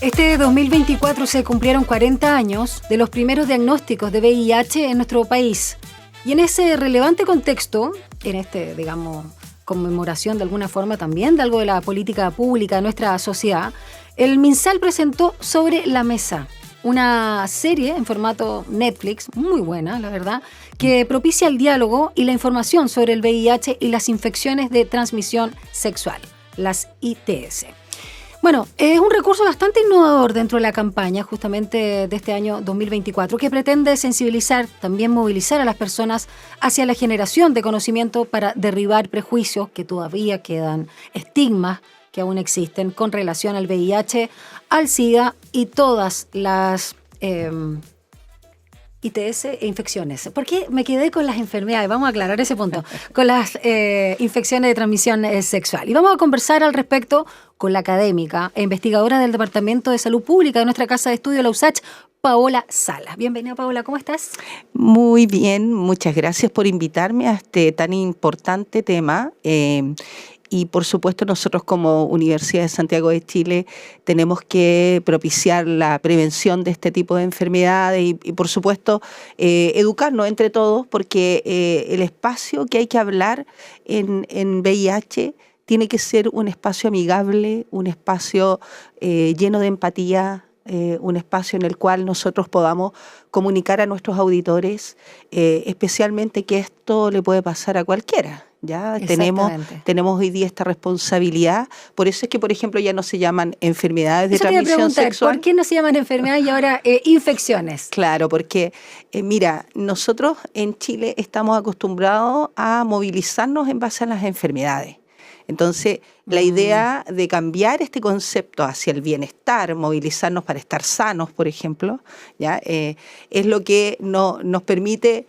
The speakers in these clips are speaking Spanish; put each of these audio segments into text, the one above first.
Este 2024 se cumplieron 40 años de los primeros diagnósticos de VIH en nuestro país. Y en ese relevante contexto, en este, digamos, conmemoración de alguna forma también de algo de la política pública de nuestra sociedad, el MinSal presentó Sobre la Mesa, una serie en formato Netflix, muy buena, la verdad, que propicia el diálogo y la información sobre el VIH y las infecciones de transmisión sexual, las ITS. Bueno, es un recurso bastante innovador dentro de la campaña justamente de este año 2024 que pretende sensibilizar, también movilizar a las personas hacia la generación de conocimiento para derribar prejuicios que todavía quedan, estigmas que aún existen con relación al VIH, al SIDA y todas las ITS e infecciones. ¿Por qué me quedé con las enfermedades? Vamos a aclarar ese punto. Con las infecciones de transmisión sexual. Y vamos a conversar al respecto con la académica e investigadora del Departamento de Salud Pública de nuestra Casa de Estudio, la USACH, Paola Salas. Bienvenida, Paola, ¿cómo estás? Muy bien, muchas gracias por invitarme a este tan importante tema. Y por supuesto nosotros como Universidad de Santiago de Chile tenemos que propiciar la prevención de este tipo de enfermedades y por supuesto educarnos entre todos porque el espacio que hay que hablar en VIH tiene que ser un espacio amigable, un espacio lleno de empatía, un espacio en el cual nosotros podamos comunicar a nuestros auditores, especialmente que esto le puede pasar a cualquiera. Ya tenemos hoy día esta responsabilidad, por eso es que, por ejemplo, ya no se llaman enfermedades de transmisión sexual. ¿Por qué no se llaman enfermedades y ahora infecciones? Claro, porque mira, nosotros en Chile estamos acostumbrados a movilizarnos en base a las enfermedades. Entonces, la idea de cambiar este concepto hacia el bienestar, movilizarnos para estar sanos, por ejemplo, ¿ya? Es lo que nos permite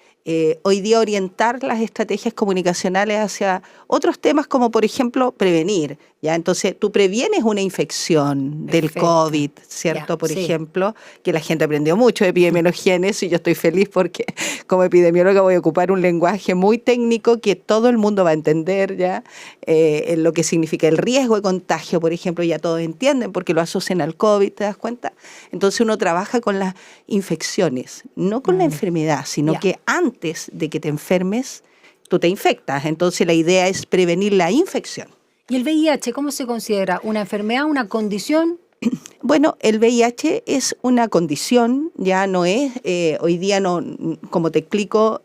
hoy día orientar las estrategias comunicacionales hacia otros temas como, por ejemplo, prevenir. ¿Ya? Entonces, tú previenes una infección del COVID, ¿cierto? Por ejemplo, que la gente aprendió mucho de epidemiología en eso y yo estoy feliz porque como epidemióloga voy a ocupar un lenguaje muy técnico que todo el mundo va a entender, ¿ya? Lo que significa el riesgo de contagio, por ejemplo, ya todos entienden porque lo asocian al COVID, ¿te das cuenta? Entonces uno trabaja con las infecciones, no con la enfermedad, sino que antes de que te enfermes, tú te infectas. Entonces la idea es prevenir la infección. ¿Y el VIH cómo se considera? ¿Una enfermedad, una condición? Bueno, el VIH es una condición, ya no es, hoy día no, como te explico,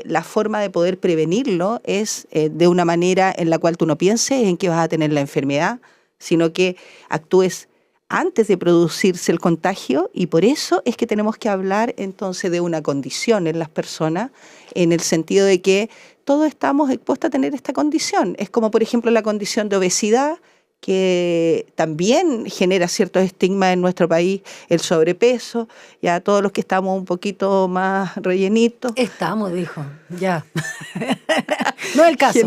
la forma de poder prevenirlo es de una manera en la cual tú no pienses en que vas a tener la enfermedad, sino que actúes antes de producirse el contagio y por eso es que tenemos que hablar entonces de una condición en las personas, en el sentido de que todos estamos expuestos a tener esta condición. Es como, por ejemplo, la condición de obesidad, que también genera ciertos estigmas en nuestro país, el sobrepeso, ya todos los que estamos un poquito más rellenitos. Estamos, dijo, ya. No es el caso.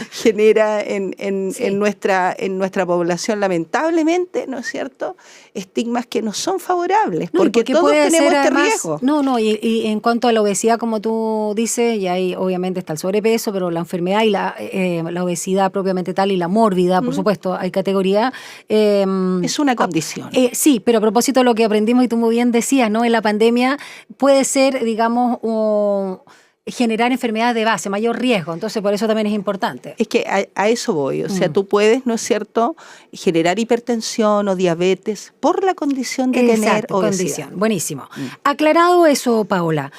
Genera en nuestra población, lamentablemente, ¿no es cierto?, estigmas que no son favorables, porque todos tenemos este riesgo. Y en cuanto a la obesidad, como tú dices, y ahí obviamente está el sobrepeso, pero la enfermedad y la obesidad propiamente tal y la mórbida, por supuesto, hay categoría. Es una condición. Sí, pero a propósito de lo que aprendimos y tú muy bien decías, ¿no? En la pandemia puede ser, digamos, generar enfermedades de base, mayor riesgo, entonces por eso también es importante. Es que a eso voy, o sea, tú puedes, ¿no es cierto?, generar hipertensión o diabetes por la condición de tener obesidad. Buenísimo. Aclarado eso, Paola,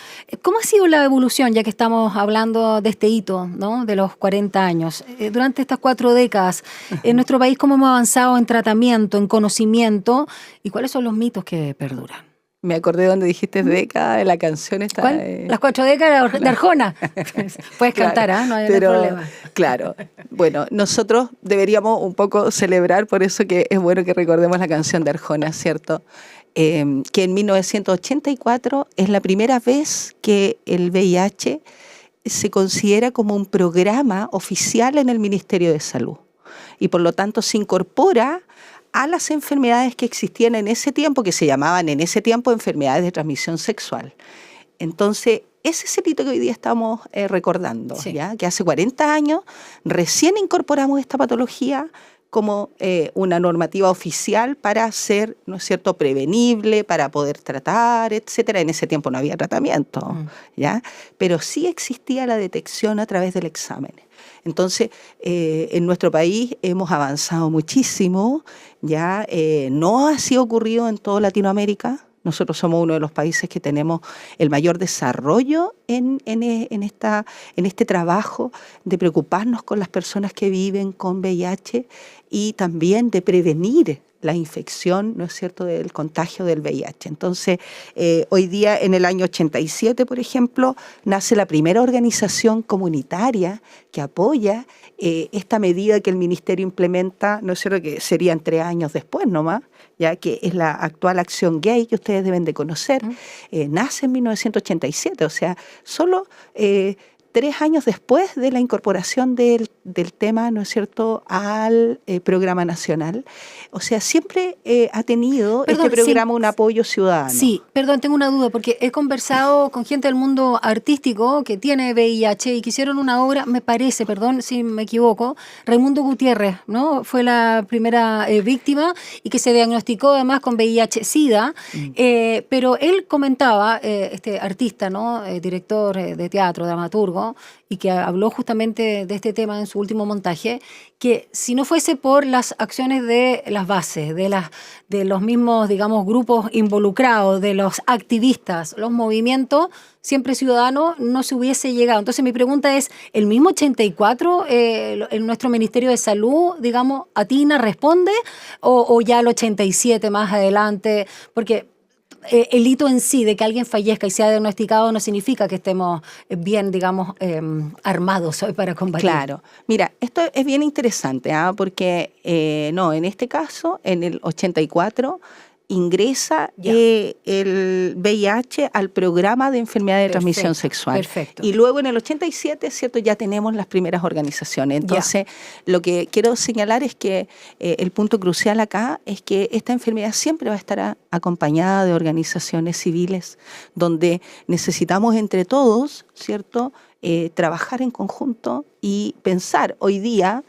¿cómo ha sido la evolución, ya que estamos hablando de este hito, ¿no?, de los 40 años? Durante estas 4 décadas, en nuestro país, ¿cómo hemos avanzado en tratamiento, en conocimiento, y cuáles son los mitos que perduran? Me acordé donde dijiste década de la canción esta. ¿Cuál? Las 4 décadas de Arjona. Puedes cantar, ¿ah? No hay problema. Claro. Bueno, nosotros deberíamos un poco celebrar, por eso que es bueno que recordemos la canción de Arjona, ¿cierto? Que en 1984 es la primera vez que el VIH se considera como un programa oficial en el Ministerio de Salud. Y por lo tanto se incorpora a las enfermedades que existían en ese tiempo, que se llamaban en ese tiempo enfermedades de transmisión sexual. Entonces, ese es el hito que hoy día estamos recordando, ¿ya? Que hace 40 años recién incorporamos esta patología como una normativa oficial para ser, ¿no es cierto?, prevenible, para poder tratar, etcétera. En ese tiempo no había tratamiento, ¿ya? Pero sí existía la detección a través del examen. Entonces, en nuestro país hemos avanzado muchísimo, ya no así ha ocurrido en toda Latinoamérica. Nosotros somos uno de los países que tenemos el mayor desarrollo en este trabajo de preocuparnos con las personas que viven con VIH y también de prevenir la infección, ¿no es cierto?, del contagio del VIH. Entonces, hoy día, en el año 87, por ejemplo, nace la primera organización comunitaria que apoya esta medida que el Ministerio implementa, ¿no es cierto?, que serían 3 años después nomás, ya que es la actual Acción Gay, que ustedes deben de conocer. Nace en 1987, o sea, solo 3 años después de la incorporación del tema, ¿no es cierto?, al programa nacional. O sea, siempre ha tenido este programa un apoyo ciudadano. Sí, perdón, tengo una duda, porque he conversado con gente del mundo artístico que tiene VIH y que hicieron una obra, me parece, perdón si me equivoco, Raimundo Gutiérrez, ¿no? Fue la primera víctima y que se diagnosticó además con VIH-Sida, pero él comentaba, este artista, ¿no?, director de teatro, dramaturgo, y que habló justamente de este tema en su último montaje, que si no fuese por las acciones de las bases, de los mismos, digamos, grupos involucrados, de los activistas, los movimientos, siempre ciudadanos, no se hubiese llegado. Entonces mi pregunta es, ¿el mismo 84, nuestro Ministerio de Salud, digamos, atina, responde, o ya el 87 más adelante? Porque el hito en sí de que alguien fallezca y sea diagnosticado no significa que estemos bien, digamos, armados hoy para combatir. Claro. Mira, esto es bien interesante, porque en este caso, en el 84, ingresa el VIH al programa de enfermedad de transmisión sexual. Perfecto. Y luego en el 87, ¿cierto?, ya tenemos las primeras organizaciones. Entonces, lo que quiero señalar es que el punto crucial acá es que esta enfermedad siempre va a estar acompañada de organizaciones civiles, donde necesitamos entre todos, ¿cierto?, trabajar en conjunto y pensar. Hoy día,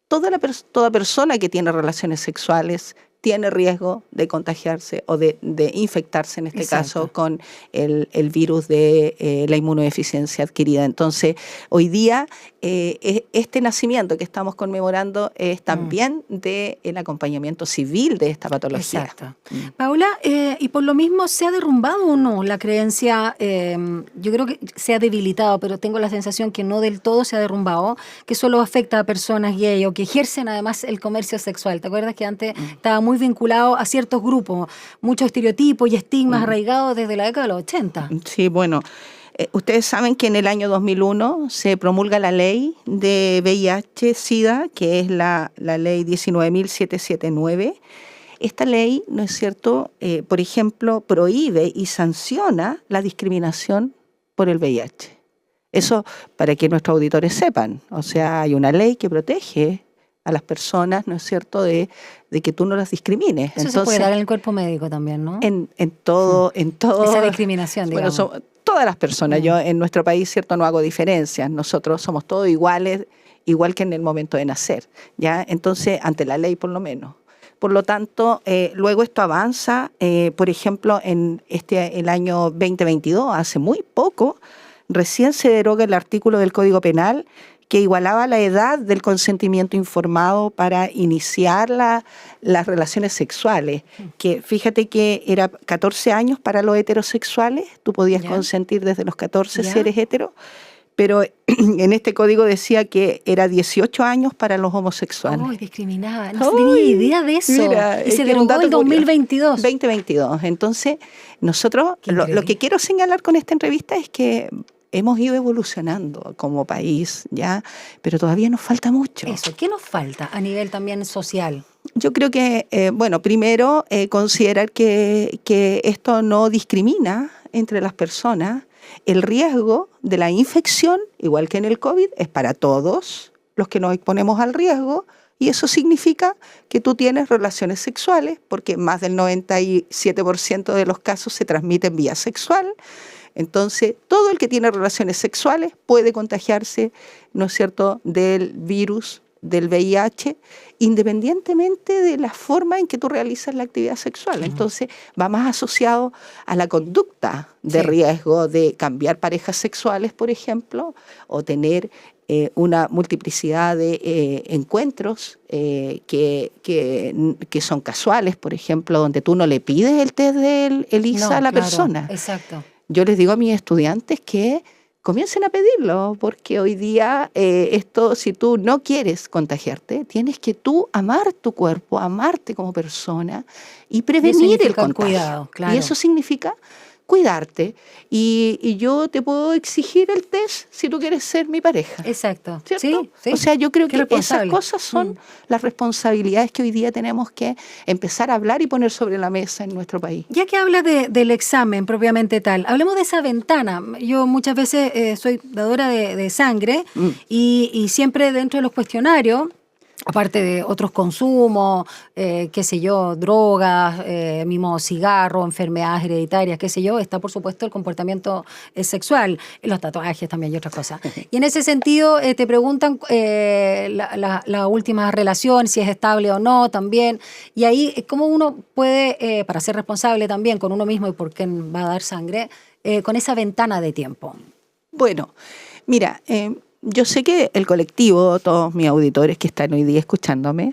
toda persona que tiene relaciones sexuales tiene riesgo de contagiarse o de infectarse, en este caso, con el virus de la inmunodeficiencia adquirida. Entonces, hoy día, este nacimiento que estamos conmemorando es también del acompañamiento civil de esta patología. Exacto. Paula, y por lo mismo, ¿se ha derrumbado o no la creencia? Yo creo que se ha debilitado, pero tengo la sensación que no del todo se ha derrumbado, que solo afecta a personas gay o que ejercen además el comercio sexual. ¿Te acuerdas que antes estaba muy vinculado a ciertos grupos, muchos estereotipos y estigmas arraigados desde la década de los 80? Sí, bueno, ustedes saben que en el año 2001 se promulga la ley de VIH-Sida, que es la ley 19.779. Esta ley, ¿no es cierto?, por ejemplo, prohíbe y sanciona la discriminación por el VIH. Eso para que nuestros auditores sepan. O sea, hay una ley que protege a las personas, ¿no es cierto?, de que tú no las discrimines. Eso se puede dar en el cuerpo médico también, ¿no? En todo. Esa discriminación, digamos. Bueno, todas las personas. Yo en nuestro país, ¿cierto?, no hago diferencias. Nosotros somos todos iguales, igual que en el momento de nacer, ¿ya? Entonces, ante la ley, por lo menos. Por lo tanto, luego esto avanza. Por ejemplo, en el año 2022, hace muy poco, recién se deroga el artículo del Código Penal que igualaba la edad del consentimiento informado para iniciar las relaciones sexuales. Que fíjate que era 14 años para los heterosexuales, tú podías consentir desde los 14 si eres hetero, pero en este código decía que era 18 años para los homosexuales. ¡Ay, discriminaba! No tenía idea de eso. Mira, y se derogó el 2022. 2022. Entonces, nosotros, lo que quiero señalar con esta entrevista es que hemos ido evolucionando como país, ¿ya? Pero todavía nos falta mucho. Eso, ¿qué nos falta a nivel también social? Yo creo que, primero, considerar que esto no discrimina entre las personas. El riesgo de la infección, igual que en el COVID, es para todos los que nos exponemos al riesgo, y eso significa que tú tienes relaciones sexuales, porque más del 97% de los casos se transmiten vía sexual. Entonces, todo el que tiene relaciones sexuales puede contagiarse, ¿no es cierto?, del virus del VIH, independientemente de la forma en que tú realizas la actividad sexual. Entonces, va más asociado a la conducta de riesgo de cambiar parejas sexuales, por ejemplo, o tener una multiplicidad de encuentros que son casuales, por ejemplo, donde tú no le pides el test del ELISA a la persona. Exacto. Yo les digo a mis estudiantes que comiencen a pedirlo, porque hoy día esto, si tú no quieres contagiarte, tienes que tú amar tu cuerpo, amarte como persona y prevenir el contagio. Cuidado, claro. Y eso significa cuidarte. Y yo te puedo exigir el test si tú quieres ser mi pareja. Exacto. ¿Cierto? Sí. O sea, yo creo que esas cosas son las responsabilidades que hoy día tenemos que empezar a hablar y poner sobre la mesa en nuestro país. Ya que habla del examen propiamente tal, hablemos de esa ventana. Yo muchas veces soy dadora de sangre y siempre dentro de los cuestionarios, aparte de otros consumos, qué sé yo, drogas, mismo cigarro, enfermedades hereditarias, qué sé yo, está por supuesto el comportamiento sexual, los tatuajes también y otras cosas. Y en ese sentido te preguntan la última relación, si es estable o no también. Y ahí, ¿cómo uno puede, para ser responsable también con uno mismo y por quién va a dar sangre, con esa ventana de tiempo? Bueno, mira, yo sé que el colectivo, todos mis auditores que están hoy día escuchándome,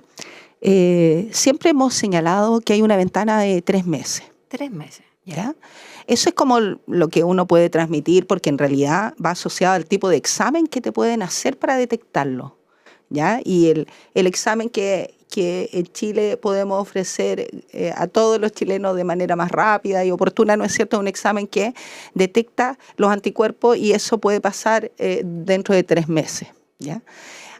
siempre hemos señalado que hay una ventana de 3 meses. 3 meses, ¿ya? Eso es como lo que uno puede transmitir, porque en realidad va asociado al tipo de examen que te pueden hacer para detectarlo, ¿ya? Y el examen que en Chile podemos ofrecer a todos los chilenos de manera más rápida y oportuna, ¿no es cierto? Un examen que detecta los anticuerpos y eso puede pasar dentro de 3 meses, ¿ya?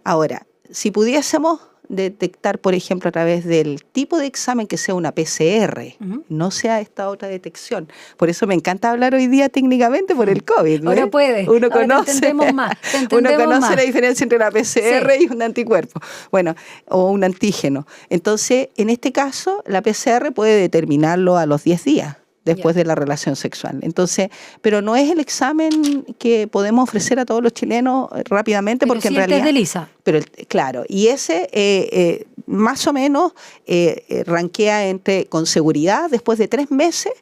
Ahora, si pudiésemos detectar, por ejemplo, a través del tipo de examen que sea una PCR, no sea esta otra detección. Por eso me encanta hablar hoy día técnicamente por el COVID, ¿no? Ahora puede. Uno Ahora conoce, te entendemos más. Uno conoce la diferencia entre una PCR y un anticuerpo, bueno, o un antígeno. Entonces, en este caso, la PCR puede determinarlo a los 10 días. Después de la relación sexual. Entonces, pero no es el examen que podemos ofrecer a todos los chilenos rápidamente, pero porque sí en realidad... el test de ELISA. Pero claro, y ese más o menos rankea con seguridad, después de 3 meses,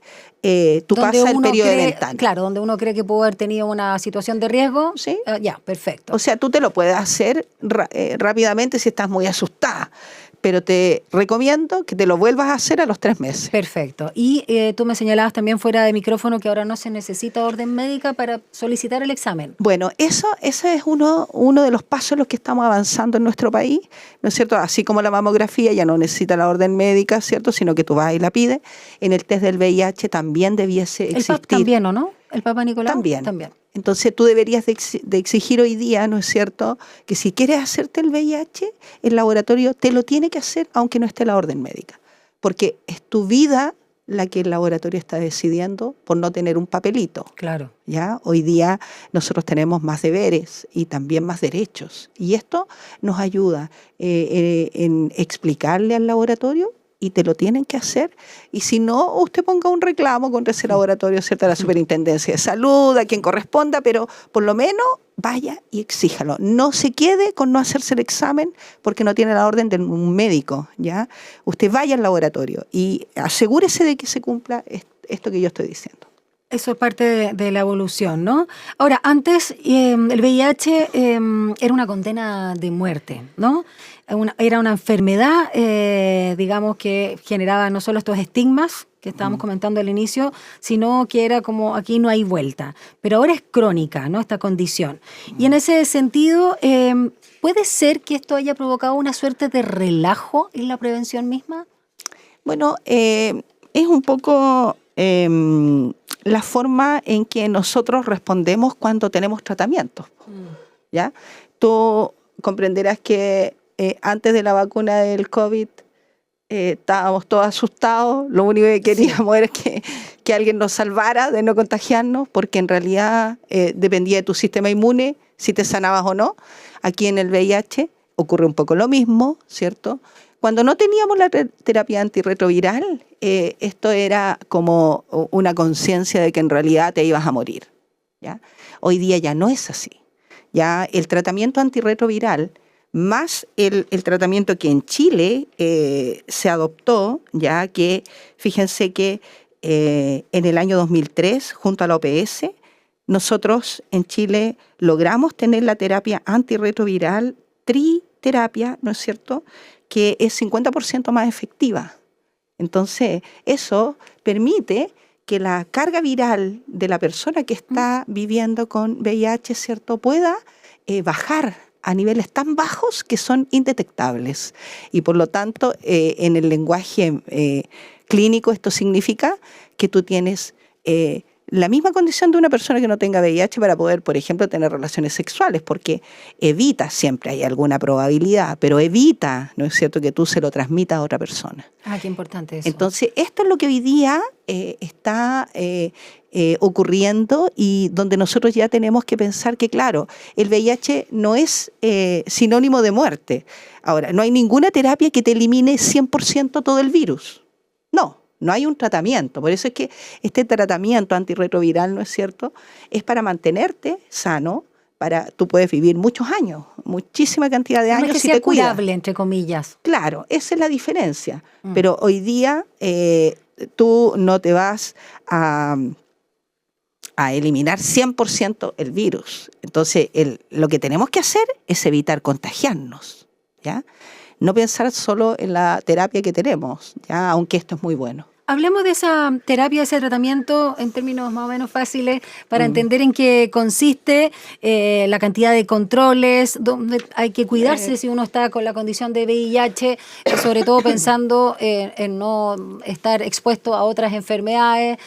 tú pasas el periodo de ventana. Claro, donde uno cree que pudo haber tenido una situación de riesgo. ¿Sí? Ya, perfecto. O sea, tú te lo puedes hacer rápidamente si estás muy asustada, pero te recomiendo que te lo vuelvas a hacer a los 3 meses. Perfecto. Y tú me señalabas también fuera de micrófono que ahora no se necesita orden médica para solicitar el examen. Bueno, ese es uno de los pasos en los que estamos avanzando en nuestro país, ¿no es cierto? Así como la mamografía ya no necesita la orden médica, ¿cierto? Sino que tú vas y la pides. En el test del VIH también debiese existir. El PAP también, ¿o no? ¿El Papa Nicolau? También. Entonces tú deberías de exigir hoy día, ¿no es cierto?, que si quieres hacerte el VIH, el laboratorio te lo tiene que hacer aunque no esté la orden médica. Porque es tu vida la que el laboratorio está decidiendo por no tener un papelito. Claro. ¿Ya? Hoy día nosotros tenemos más deberes y también más derechos. Y esto nos ayuda en explicarle al laboratorio y te lo tienen que hacer. Y si no, usted ponga un reclamo contra ese laboratorio, ¿cierto? A la Superintendencia de Salud, a quien corresponda, pero por lo menos vaya y exíjalo. No se quede con no hacerse el examen porque no tiene la orden de un médico, ¿ya? Usted vaya al laboratorio y asegúrese de que se cumpla esto que yo estoy diciendo. Eso es parte de la evolución, ¿no? Ahora, antes el VIH era una condena de muerte, ¿no? Era una enfermedad, digamos, que generaba no solo estos estigmas que estábamos comentando al inicio, sino que era como aquí no hay vuelta. Pero ahora es crónica, ¿no? Esta condición. Y en ese sentido, ¿puede ser que esto haya provocado una suerte de relajo en la prevención misma? Bueno, es un poco la forma en que nosotros respondemos cuando tenemos tratamientos, ¿ya? Tú comprenderás que antes de la vacuna del COVID estábamos todos asustados, lo único que queríamos era que alguien nos salvara de no contagiarnos, porque en realidad dependía de tu sistema inmune si te sanabas o no. Aquí en el VIH ocurre un poco lo mismo, ¿cierto? Cuando no teníamos la terapia antirretroviral, esto era como una conciencia de que en realidad te ibas a morir, ¿ya? Hoy día ya no es así. Ya el tratamiento antirretroviral más el tratamiento que en Chile se adoptó, ya que fíjense que en el año 2003, junto a la OPS, nosotros en Chile logramos tener la terapia antirretroviral triterapia, ¿no es cierto?, que es 50% más efectiva. Entonces, eso permite que la carga viral de la persona que está viviendo con VIH, ¿cierto?, pueda bajar a niveles tan bajos que son indetectables. Y por lo tanto, en el lenguaje clínico, esto significa que tú tienes la misma condición de una persona que no tenga VIH para poder, por ejemplo, tener relaciones sexuales, porque evita, siempre hay alguna probabilidad, pero evita, ¿no es cierto?, que tú se lo transmitas a otra persona. Ah, qué importante eso. Entonces, esto es lo que hoy día está ocurriendo y donde nosotros ya tenemos que pensar que, claro, el VIH no es sinónimo de muerte. Ahora, no hay ninguna terapia que te elimine 100% todo el virus. No hay un tratamiento. Por eso es que este tratamiento antirretroviral, ¿no es cierto?, es para mantenerte sano, tú puedes vivir muchos años, muchísima cantidad de años si te cuidas. No es que sea curable, entre comillas. Claro, esa es la diferencia. Pero hoy día tú no te vas a eliminar 100% el virus. Entonces, lo que tenemos que hacer es evitar contagiarnos, ¿ya? No pensar solo en la terapia que tenemos, ¿ya?, aunque esto es muy bueno. Hablemos de esa terapia, de ese tratamiento en términos más o menos fáciles para entender en qué consiste, la cantidad de controles, dónde hay que cuidarse si uno está con la condición de VIH, sobre todo pensando en no estar expuesto a otras enfermedades,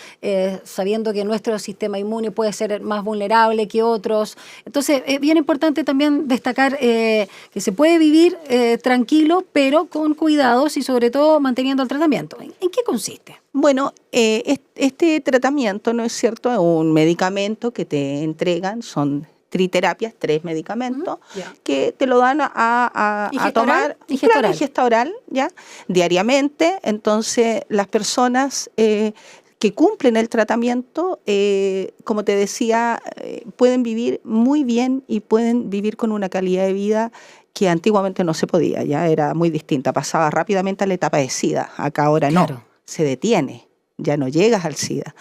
sabiendo que nuestro sistema inmune puede ser más vulnerable que otros. Entonces, es bien importante también destacar que se puede vivir tranquilo, pero con cuidados y sobre todo manteniendo el tratamiento. ¿En qué consiste? Bueno, este tratamiento, ¿no es cierto?, es un medicamento que te entregan, son triterapias, 3 medicamentos, que te lo dan a tomar, ingesta oral, ¿ya?, diariamente. Entonces, las personas que cumplen el tratamiento, como te decía, pueden vivir muy bien y pueden vivir con una calidad de vida que antiguamente no se podía, ya era muy distinta, pasaba rápidamente a la etapa de SIDA, acá ahora no. Claro. Se detiene, ya no llegas al SIDA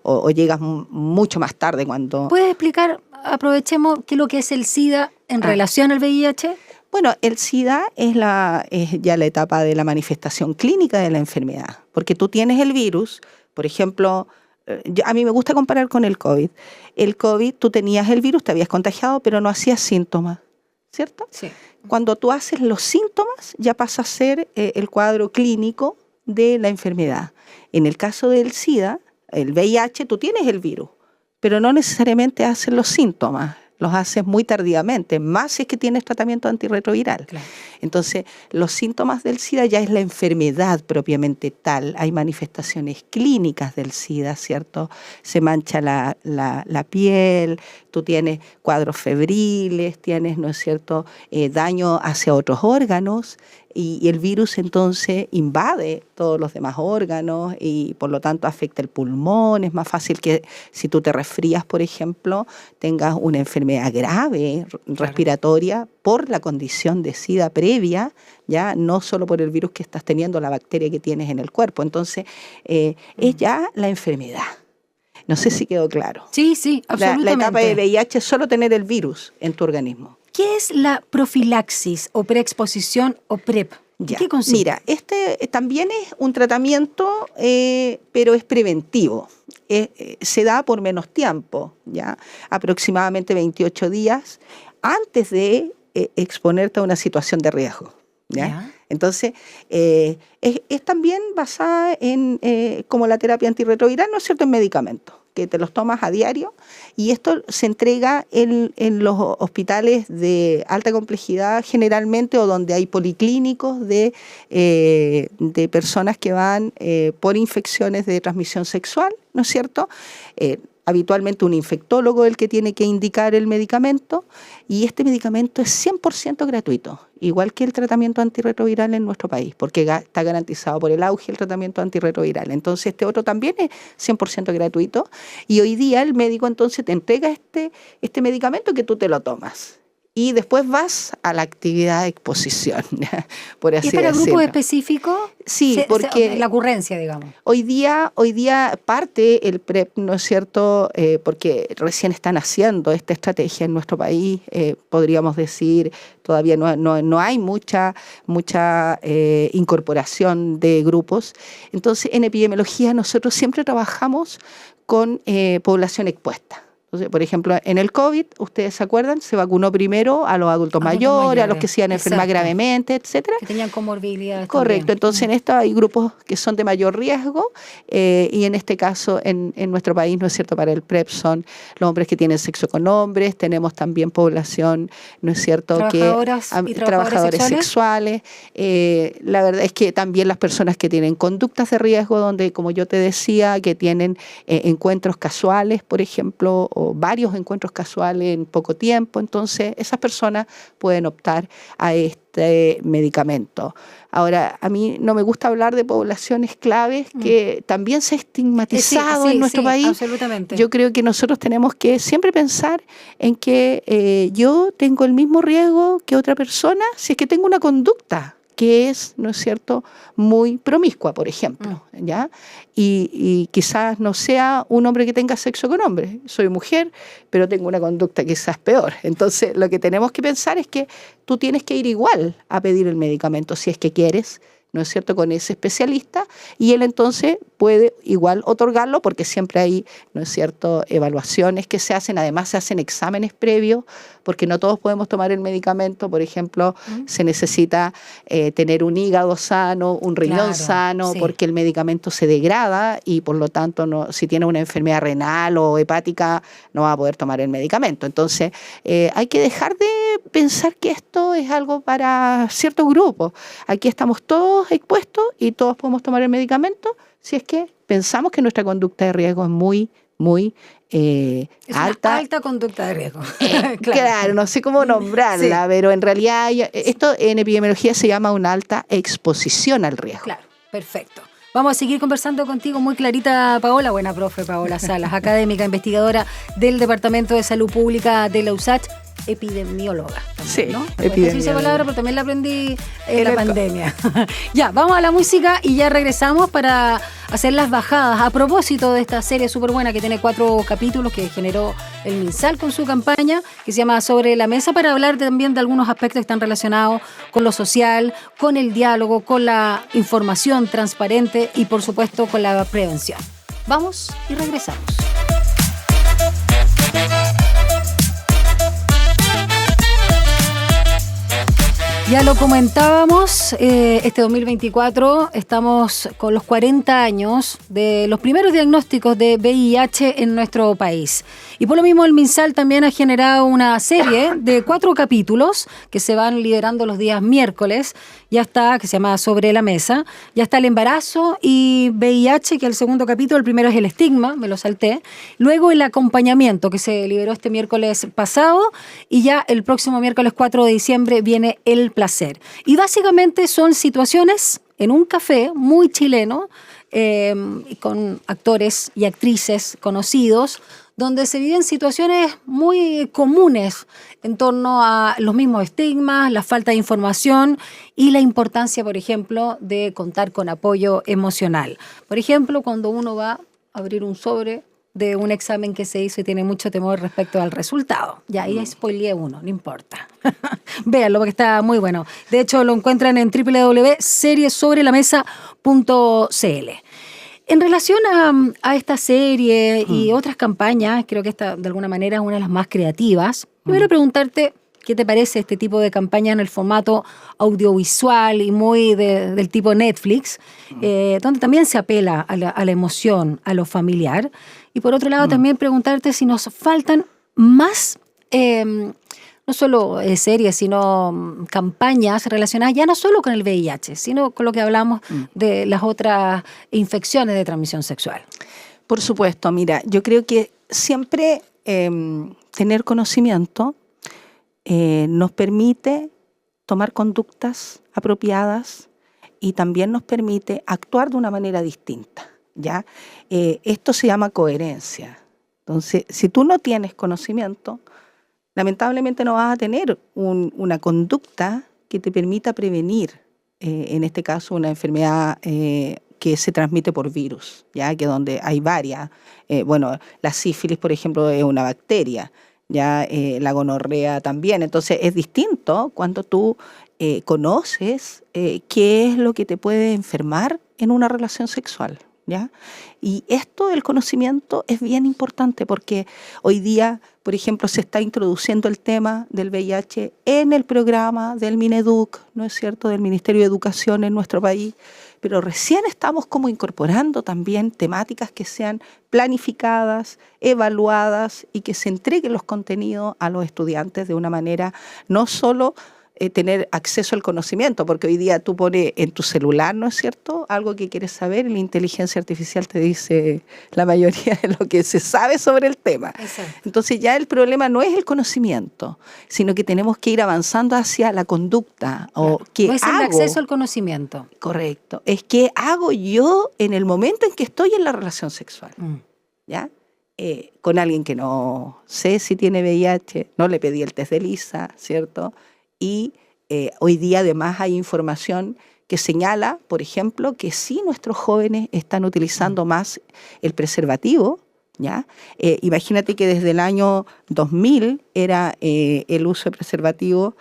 o llegas mucho más tarde cuando... ¿Puedes explicar, aprovechemos, qué es lo que es el SIDA en relación al VIH? Bueno, el SIDA es ya la etapa de la manifestación clínica de la enfermedad, porque tú tienes el virus, por ejemplo, a mí me gusta comparar con el COVID. El COVID, tú tenías el virus, te habías contagiado, pero no hacías síntomas, ¿cierto? Sí. Cuando tú haces los síntomas, ya pasa a ser el cuadro clínico de la enfermedad. En el caso del SIDA, el VIH, tú tienes el virus, pero no necesariamente haces los síntomas, los haces muy tardíamente, más si es que tienes tratamiento antirretroviral. Claro. Entonces, los síntomas del SIDA ya es la enfermedad propiamente tal. Hay manifestaciones clínicas del SIDA, ¿cierto? Se mancha la piel, tú tienes cuadros febriles, tienes, ¿no es cierto?, daño hacia otros órganos, y el virus entonces invade todos los demás órganos y por lo tanto afecta el pulmón. Es más fácil que si tú te resfrías, por ejemplo, tengas una enfermedad grave respiratoria por la condición de SIDA previa, ya no solo por el virus que estás teniendo, la bacteria que tienes en el cuerpo. Entonces, es ya la enfermedad. No sé si quedó claro. Sí, absolutamente. La etapa de VIH es solo tener el virus en tu organismo. ¿Qué es la profilaxis o preexposición o PrEP? ¿Qué consiste? Mira, este también es un tratamiento, pero es preventivo. Se da por menos tiempo, ¿ya? Aproximadamente 28 días antes de exponerte a una situación de riesgo, ¿ya? Entonces, es también basada en, como la terapia antirretroviral, ¿no es cierto?, en medicamentos, que te los tomas a diario, y esto se entrega en los hospitales de alta complejidad generalmente, o donde hay policlínicos de personas que van por infecciones de transmisión sexual, ¿no es cierto?, habitualmente un infectólogo el que tiene que indicar el medicamento, y este medicamento es 100% gratuito, igual que el tratamiento antirretroviral en nuestro país, porque está garantizado por el auge el tratamiento antirretroviral. Entonces este otro también es 100% gratuito, y hoy día el médico entonces te entrega este medicamento que tú te lo tomas. y después vas a la actividad de exposición, por así decirlo. ¿Y para grupos específicos? Sí, porque la ocurrencia, digamos. Hoy día parte el PrEP, ¿no es cierto? Porque recién están haciendo esta estrategia en nuestro país, podríamos decir, todavía no hay mucha incorporación de grupos. Entonces, en epidemiología nosotros siempre trabajamos con población expuesta. Entonces, por ejemplo, en el COVID, ustedes se acuerdan, se vacunó primero a los adultos mayores, a los que se iban a enfermar gravemente, etcétera. Que tenían comorbilidades. Correcto, también. Entonces en esto hay grupos que son de mayor riesgo y en este caso en nuestro país, ¿no es cierto?, para el PrEP son los hombres que tienen sexo con hombres, tenemos también población, ¿no es cierto?, trabajadores sexuales. La verdad es que también las personas que tienen conductas de riesgo, donde, como yo te decía, que tienen encuentros casuales, por ejemplo, o varios encuentros casuales en poco tiempo, entonces esas personas pueden optar a este medicamento. Ahora, a mí no me gusta hablar de poblaciones claves que también se ha estigmatizado en nuestro país. Absolutamente. Yo creo que nosotros tenemos que siempre pensar en que yo tengo el mismo riesgo que otra persona si es que tengo una conducta que es, ¿no es cierto?, muy promiscua, por ejemplo, ¿ya? Y quizás no sea un hombre que tenga sexo con hombre. Soy mujer, pero tengo una conducta quizás peor. Entonces, lo que tenemos que pensar es que tú tienes que ir igual a pedir el medicamento si es que quieres, ¿no es cierto?, con ese especialista, y él entonces puede igual otorgarlo, porque siempre hay, ¿no es cierto?, evaluaciones que se hacen, además se hacen exámenes previos, porque no todos podemos tomar el medicamento. Por ejemplo, se necesita tener un hígado sano, un riñón sano, porque el medicamento se degrada y por lo tanto si tiene una enfermedad renal o hepática no va a poder tomar el medicamento. Entonces hay que dejar de pensar que esto es algo para ciertos grupos. Aquí estamos todos expuestos y todos podemos tomar el medicamento si es que pensamos que nuestra conducta de riesgo es muy es alta. Una alta conducta de riesgo. Claro, no sé cómo nombrarla, pero en realidad esto en epidemiología se llama una alta exposición al riesgo. Claro, perfecto. Vamos a seguir conversando contigo, muy clarita, Paola. Buena profe, Paola Salas, académica, investigadora del Departamento de Salud Pública de la USACH, epidemióloga también, ¿no? Epidemióloga. Esa palabra, pero también la aprendí en la pandemia. Ya, vamos a la música y ya regresamos para hacer las bajadas. A propósito de esta serie súper buena que tiene 4 capítulos que generó el MinSal con su campaña, que se llama Sobre la Mesa, para hablar también de algunos aspectos que están relacionados con lo social, con el diálogo, con la información transparente y, por supuesto, con la prevención. Vamos y regresamos. Ya lo comentábamos, este 2024 estamos con los 40 años de los primeros diagnósticos de VIH en nuestro país. Y por lo mismo el MinSal también ha generado una serie de 4 capítulos que se van liberando los días miércoles. Ya está, que se llama Sobre la Mesa. Ya está el embarazo y VIH, que es el segundo capítulo. El primero es el estigma, me lo salté. Luego el acompañamiento, que se liberó este miércoles pasado. Y ya el próximo miércoles 4 de diciembre viene el placer. Y básicamente son situaciones en un café muy chileno, con actores y actrices conocidos, donde se viven situaciones muy comunes en torno a los mismos estigmas, la falta de información y la importancia, por ejemplo, de contar con apoyo emocional. Por ejemplo, cuando uno va a abrir un sobre de un examen que se hizo y tiene mucho temor respecto al resultado. Ya ahí spoileé uno, no importa. Véanlo porque está muy bueno. De hecho, lo encuentran en www.seriesobrelamesa.cl. En relación a esta serie y otras campañas, creo que esta de alguna manera es una de las más creativas. Primero preguntarte qué te parece este tipo de campaña en el formato audiovisual y muy del tipo Netflix, donde también se apela a la emoción, a lo familiar. Y por otro lado también preguntarte si nos faltan más, no solo series, sino campañas relacionadas ya no solo con el VIH, sino con lo que hablamos de las otras infecciones de transmisión sexual. Por supuesto, mira, yo creo que siempre tener conocimiento nos permite tomar conductas apropiadas y también nos permite actuar de una manera distinta, ¿ya? Esto se llama coherencia. Entonces, si tú no tienes conocimiento, lamentablemente no vas a tener una conducta que te permita prevenir, en este caso, una enfermedad que se transmite por virus, ya que donde hay varias. Bueno, la sífilis, por ejemplo, es una bacteria, ya la gonorrea también. Entonces es distinto cuando tú conoces qué es lo que te puede enfermar en una relación sexual, ¿ya? Y esto del conocimiento es bien importante porque hoy día, por ejemplo, se está introduciendo el tema del VIH en el programa del Mineduc, ¿no es cierto?, del Ministerio de Educación en nuestro país, pero recién estamos como incorporando también temáticas que sean planificadas, evaluadas y que se entreguen los contenidos a los estudiantes de una manera no solo tener acceso al conocimiento, porque hoy día tú pones en tu celular, ¿no es cierto?, algo que quieres saber y la inteligencia artificial te dice la mayoría de lo que se sabe sobre el tema. Exacto. Entonces ya el problema no es el conocimiento, sino que tenemos que ir avanzando hacia la conducta. O qué no es el acceso al conocimiento. Correcto. Es qué hago yo en el momento en que estoy en la relación sexual. ¿Ya? Con alguien que no sé si tiene VIH, no le pedí el test de ELISA, ¿cierto? Y hoy día además hay información que señala, por ejemplo, que sí nuestros jóvenes están utilizando más el preservativo, ¿ya? Imagínate que desde el año 2000 era el uso de preservativo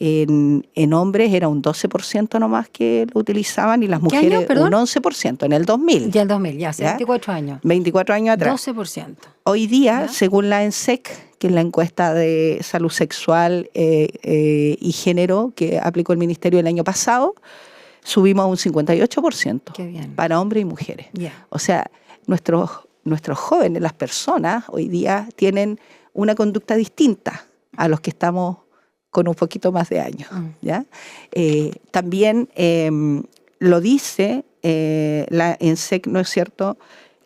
en hombres era un 12% nomás que lo utilizaban y las mujeres un 11%, en el 2000. Ya el 2000, ya hace 24 años. 24 años atrás. 12%. Hoy día, ¿ya? según la ENSEC, que es la encuesta de salud sexual y género que aplicó el Ministerio el año pasado, subimos a un 58%. Qué bien. Para hombres y mujeres. Yeah. O sea, nuestros jóvenes, las personas, hoy día tienen una conducta distinta a los que estamos con un poquito más de años, ¿ya? También lo dice la ENSEC, ¿no es cierto?,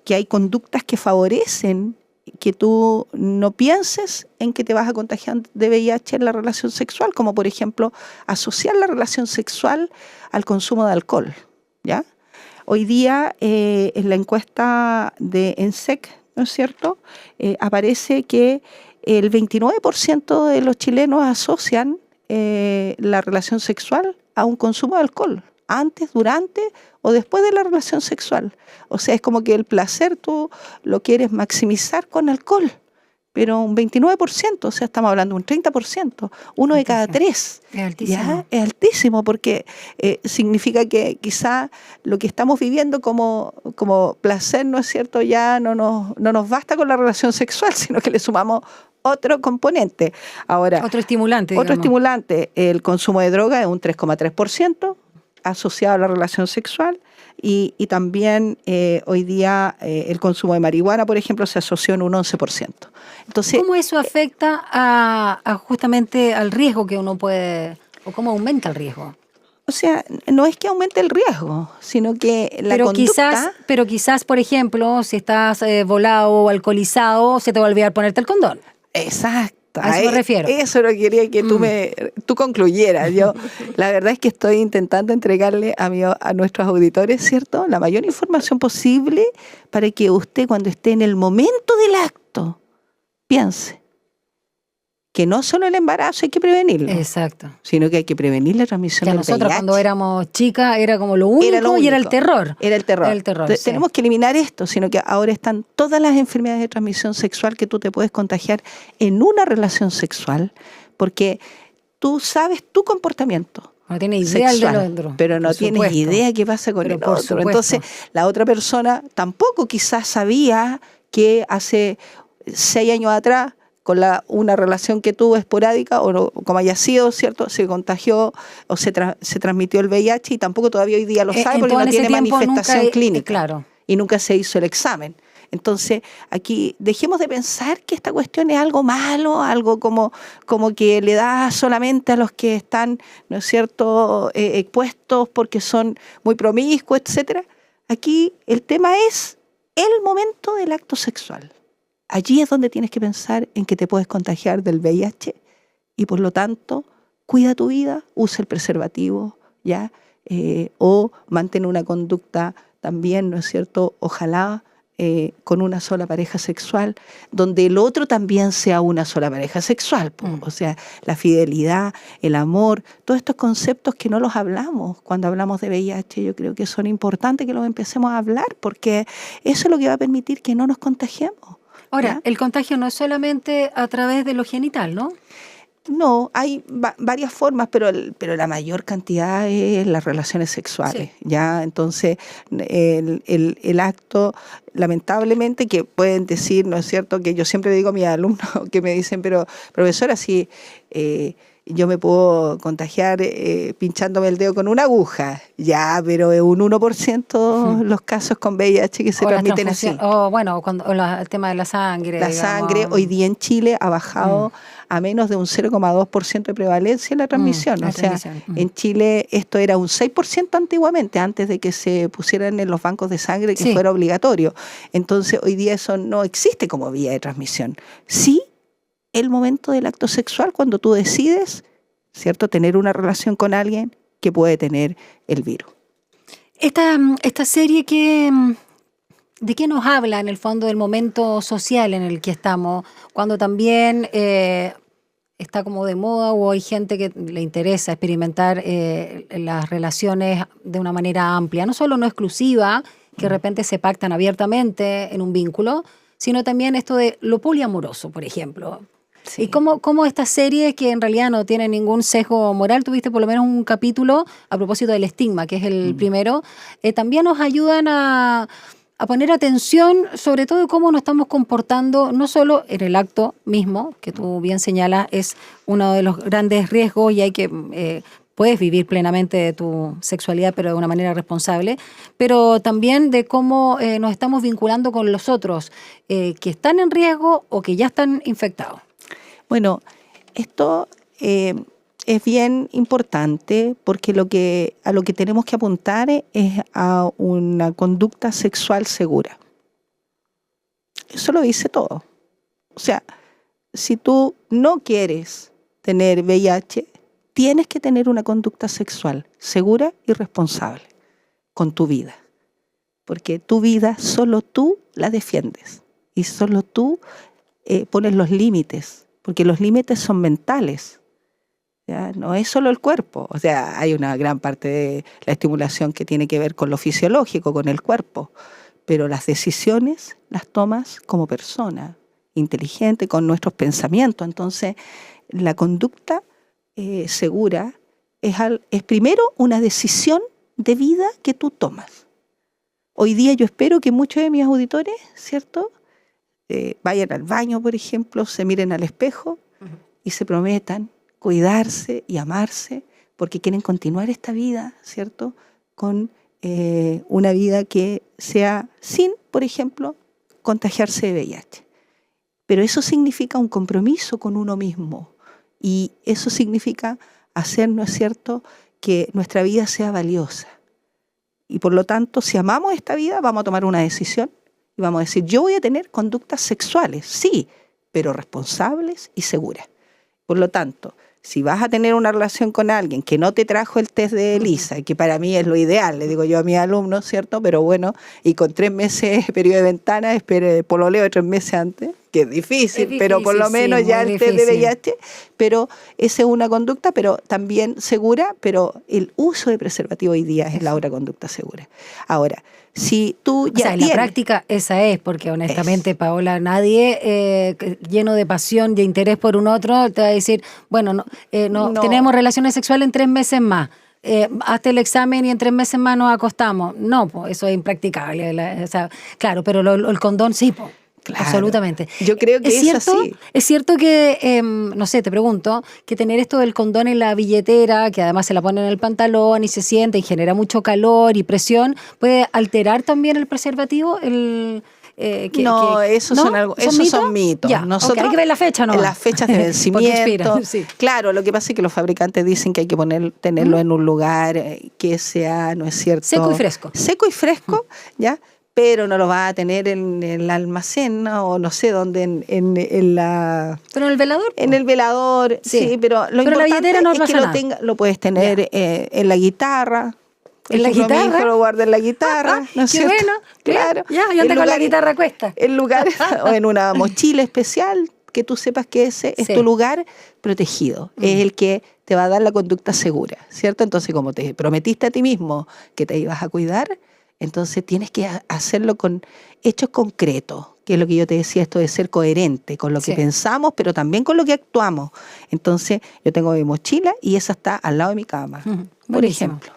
que hay conductas que favorecen que tú no pienses en que te vas a contagiar de VIH en la relación sexual, como por ejemplo asociar la relación sexual al consumo de alcohol, ¿ya? Hoy día en la encuesta de ENSEC, ¿no es cierto?, aparece que el 29% de los chilenos asocian la relación sexual a un consumo de alcohol, antes, durante o después de la relación sexual. O sea, es como que el placer tú lo quieres maximizar con alcohol, pero un 29%, o sea, estamos hablando de un 30%, uno de cada tres. Es altísimo. ¿Ya? Es altísimo porque significa que quizá lo que estamos viviendo como placer, ¿no es cierto?, ya no nos basta con la relación sexual, sino que le sumamos otro componente. Ahora, otro estimulante. Otro estimulante, el consumo de droga es un 3,3% asociado a la relación sexual y también hoy día el consumo de marihuana, por ejemplo, se asoció en un 11%. Entonces, ¿cómo eso afecta a justamente al riesgo que uno puede, o cómo aumenta el riesgo? O sea, no es que aumente el riesgo, sino que la conducta... Pero quizás, por ejemplo, si estás volado o alcoholizado, se te va a olvidar ponerte el condón. Exacto. A eso me refiero. Eso lo quería que tú concluyeras. Yo, la verdad es que estoy intentando entregarle a nuestros auditores, ¿cierto?, la mayor información posible para que usted, cuando esté en el momento del acto, piense que no solo el embarazo hay que prevenirlo. Exacto. Sino que hay que prevenir la transmisión del nosotros VIH. Cuando éramos chicas era como lo único y era el terror. Era el terror. Entonces, sí. Tenemos que eliminar esto, sino que ahora están todas las enfermedades de transmisión sexual que tú te puedes contagiar en una relación sexual, porque tú sabes tu comportamiento. No tienes idea sexual, del otro. pero no tienes idea qué pasa con el otro. Supuesto. Entonces, la otra persona tampoco quizás sabía que hace 6 años atrás, con una relación que tuvo esporádica, o no, como haya sido, ¿cierto?, se contagió o se transmitió el VIH y tampoco todavía hoy día lo sabe porque no tiene manifestación clínica. Claro. Y nunca se hizo el examen. Entonces, aquí dejemos de pensar que esta cuestión es algo malo, algo como que le da solamente a los que están, ¿no es cierto?, expuestos porque son muy promiscuos, etcétera. Aquí el tema es el momento del acto sexual. Allí es donde tienes que pensar en que te puedes contagiar del VIH y por lo tanto cuida tu vida, usa el preservativo, ¿ya? O mantén una conducta también, ¿no es cierto?, ojalá con una sola pareja sexual, donde el otro también sea una sola pareja sexual. O sea, la fidelidad, el amor, todos estos conceptos que no los hablamos cuando hablamos de VIH, yo creo que son importantes que los empecemos a hablar, porque eso es lo que va a permitir que no nos contagiemos. Ahora, ¿ya? el contagio no es solamente a través de lo genital, ¿no? No, hay varias formas, pero la mayor cantidad es las relaciones sexuales, sí. ¿Ya? Entonces, el acto, lamentablemente, que pueden decir, ¿no es cierto?, que yo siempre digo a mis alumnos que me dicen, pero profesora, si yo me puedo contagiar pinchándome el dedo con una aguja, ya, pero es un 1% los casos con VIH que se transmiten así. O bueno, el tema de la sangre. La sangre, hoy día en Chile ha bajado a menos de un 0,2% de prevalencia en la transmisión. O sea, en Chile esto era un 6% antiguamente, antes de que se pusieran en los bancos de sangre, que fuera obligatorio. Entonces, hoy día eso no existe como vía de transmisión. Sí, el momento del acto sexual, cuando tú decides, ¿cierto?, tener una relación con alguien que puede tener el virus. Esta serie ¿de qué nos habla en el fondo del momento social en el que estamos? Cuando también está como de moda o hay gente que le interesa experimentar las relaciones de una manera amplia, no solo no exclusiva, que de repente se pactan abiertamente en un vínculo, sino también esto de lo poliamoroso, por ejemplo. Sí. Y cómo estas series que en realidad no tienen ningún sesgo moral, tuviste por lo menos un capítulo a propósito del estigma, que es el primero, también nos ayudan a poner atención sobre todo de cómo nos estamos comportando, no solo en el acto mismo, que tú bien señalas, es uno de los grandes riesgos y hay que puedes vivir plenamente de tu sexualidad, pero de una manera responsable, pero también de cómo nos estamos vinculando con los otros que están en riesgo o que ya están infectados. Bueno, esto es bien importante porque a lo que tenemos que apuntar es a una conducta sexual segura. Eso lo dice todo. O sea, si tú no quieres tener VIH, tienes que tener una conducta sexual segura y responsable con tu vida. Porque tu vida solo tú la defiendes y solo tú pones los límites, porque los límites son mentales. ¿Ya? No es solo el cuerpo, o sea, hay una gran parte de la estimulación que tiene que ver con lo fisiológico, con el cuerpo, pero las decisiones las tomas como persona, inteligente, con nuestros pensamientos. Entonces, la conducta segura es primero una decisión de vida que tú tomas. Hoy día yo espero que muchos de mis auditores, ¿cierto?, vayan al baño, por ejemplo, se miren al espejo y se prometan cuidarse y amarse porque quieren continuar esta vida, ¿cierto?, con una vida que sea sin, por ejemplo, contagiarse de VIH. Pero eso significa un compromiso con uno mismo y eso significa hacer, ¿no es cierto?, que nuestra vida sea valiosa. Y por lo tanto, si amamos esta vida, vamos a tomar una decisión y vamos a decir, yo voy a tener conductas sexuales, sí, pero responsables y seguras. Por lo tanto, si vas a tener una relación con alguien que no te trajo el test de ELISA, que para mí es lo ideal, le digo yo a mis alumnos, ¿cierto? Pero bueno, y con 3 meses periodo de ventana, espere pololeo de 3 meses antes, que es difícil, pero por lo menos sí, ya el test de VIH, pero esa es una conducta, pero también segura, pero el uso de preservativo hoy día es la otra conducta segura. Ahora, si tú ya en la práctica esa es, porque honestamente, Paola, nadie lleno de pasión, de interés por un otro, te va a decir, bueno, no. Tenemos relaciones sexuales en 3 meses más. Hazte el examen y en 3 meses más nos acostamos. No, pues eso es impracticable. O sea, claro, pero el condón sí, pues. Claro, absolutamente. Yo creo que es así. Es cierto que, no sé, te pregunto, que tener esto del condón en la billetera, que además se la pone en el pantalón y se siente y genera mucho calor y presión, ¿puede alterar también el preservativo? Esos son mitos. Ya, hay que ver la fecha, ¿no? Las fechas de vencimiento. Sí. Claro, lo que pasa es que los fabricantes dicen que hay que tenerlo en un lugar que sea, ¿no es cierto? Seco y fresco. Seco y fresco, ¿ya? Pero no lo va a tener en el almacén, ¿no? O no sé dónde, en la... ¿Pero en el velador? En el velador, sí, pero lo importante no es que lo puedes tener en la guitarra, ¿En la guitarra? Mi hijo lo guarda en la guitarra, ¿no es qué cierto? bueno, Claro. Ya, y anda con la guitarra a cuesta. En lugar, o en una mochila especial, que tú sepas que ese es tu lugar protegido, es el que te va a dar la conducta segura, ¿cierto? Entonces, como te prometiste a ti mismo que te ibas a cuidar, entonces tienes que hacerlo con hechos concretos, que es lo que yo te decía, esto de ser coherente con lo que pensamos, pero también con lo que actuamos. Entonces, yo tengo mi mochila y esa está al lado de mi cama, por ejemplo.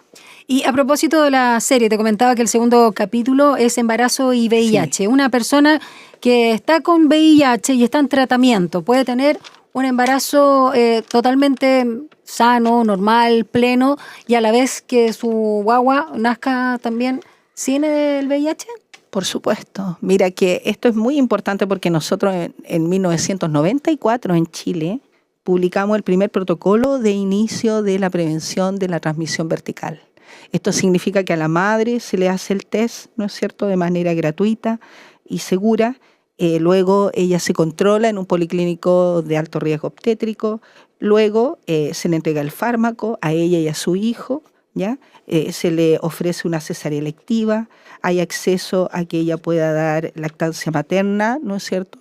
Y a propósito de la serie, te comentaba que el segundo capítulo es embarazo y VIH. Sí. Una persona que está con VIH y está en tratamiento puede tener un embarazo totalmente sano, normal, pleno, y a la vez que su guagua nazca también sin el VIH. Por supuesto. Mira que esto es muy importante porque nosotros en 1994 en Chile publicamos el primer protocolo de inicio de la prevención de la transmisión vertical. Esto significa que a la madre se le hace el test, ¿no es cierto?, de manera gratuita y segura. Luego ella se controla en un policlínico de alto riesgo obstétrico. Luego se le entrega el fármaco a ella y a su hijo, ¿ya? Se le ofrece una cesárea electiva. Hay acceso a que ella pueda dar lactancia materna, ¿no es cierto?,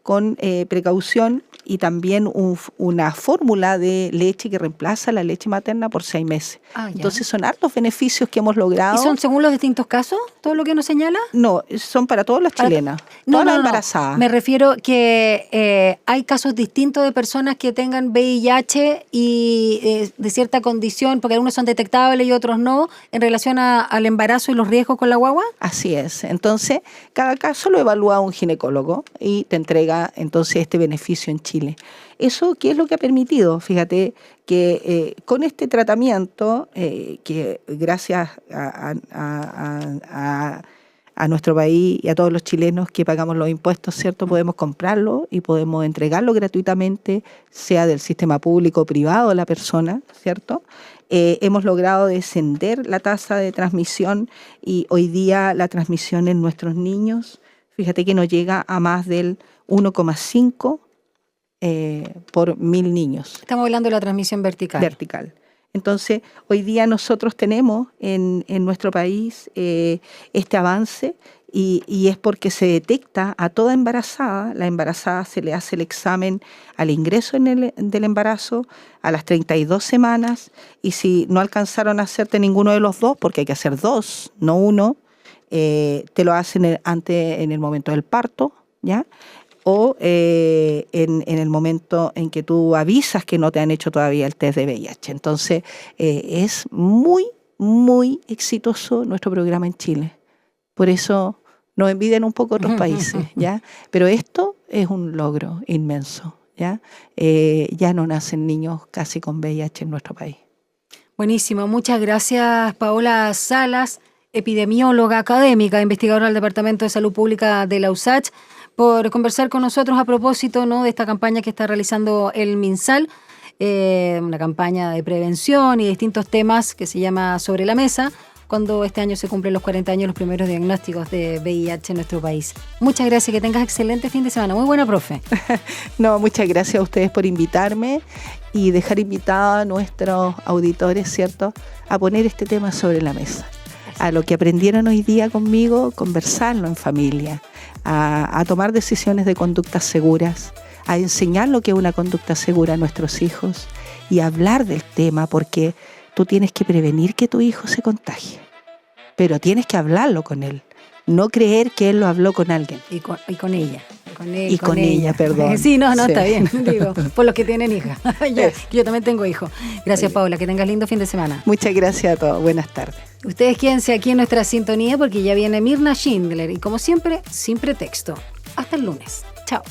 con precaución, y también una fórmula de leche que reemplaza la leche materna por 6 meses. Entonces son hartos beneficios que hemos logrado. ¿Y son según los distintos casos, todo lo que nos señala? No, son para todas las chilenas, todas las embarazadas. Me refiero que hay casos distintos de personas que tengan VIH y de cierta condición, porque algunos son detectables y otros no, en relación al embarazo y los riesgos con la guagua. Así es. Entonces, cada caso lo evalúa un ginecólogo y te entrega entonces este beneficio en Chile. ¿Eso qué es lo que ha permitido? Fíjate que con este tratamiento, que gracias a nuestro país y a todos los chilenos que pagamos los impuestos, ¿cierto?, podemos comprarlo y podemos entregarlo gratuitamente, sea del sistema público o privado la persona, ¿cierto? Hemos logrado descender la tasa de transmisión y hoy día la transmisión en nuestros niños, fíjate que no llega a más del 1,5 por 1000 niños. Estamos hablando de la transmisión vertical. Vertical. Entonces, hoy día nosotros tenemos en nuestro país este avance y es porque se detecta a toda embarazada. La embarazada se le hace el examen al ingreso del embarazo a las 32 semanas, y si no alcanzaron a hacerte ninguno de los dos, porque hay que hacer 2, no 1, te lo hacen antes en el momento del parto, ¿ya? O en el momento en que tú avisas que no te han hecho todavía el test de VIH. Entonces, es muy, muy exitoso nuestro programa en Chile. Por eso nos envidian un poco otros países, ¿ya? Pero esto es un logro inmenso, ¿ya? Ya no nacen niños casi con VIH en nuestro país. Buenísimo. Muchas gracias, Paola Salas, epidemióloga académica, investigadora del Departamento de Salud Pública de la USACH, por conversar con nosotros a propósito, ¿no?, de esta campaña que está realizando el MinSal, una campaña de prevención y distintos temas que se llama Sobre la Mesa, cuando este año se cumplen los 40 años los primeros diagnósticos de VIH en nuestro país. Muchas gracias, que tengas excelente fin de semana. Muy buena, profe. No, muchas gracias a ustedes por invitarme y dejar invitados a nuestros auditores, ¿cierto?, a poner este tema sobre la mesa. A lo que aprendieron hoy día conmigo, conversarlo en familia, a tomar decisiones de conductas seguras, a enseñar lo que es una conducta segura a nuestros hijos y a hablar del tema, porque tú tienes que prevenir que tu hijo se contagie, pero tienes que hablarlo con él, no creer que él lo habló con alguien. Y con ella. Con ella, perdón. Sí, no, sí. Está bien, digo, por los que tienen hija. Yo también tengo hijo. Gracias, Paola, que tengas lindo fin de semana. Muchas gracias a todos, buenas tardes. Ustedes quédense aquí en nuestra sintonía porque ya viene Mirna Schindler y como siempre, sin pretexto. Hasta el lunes. Chao.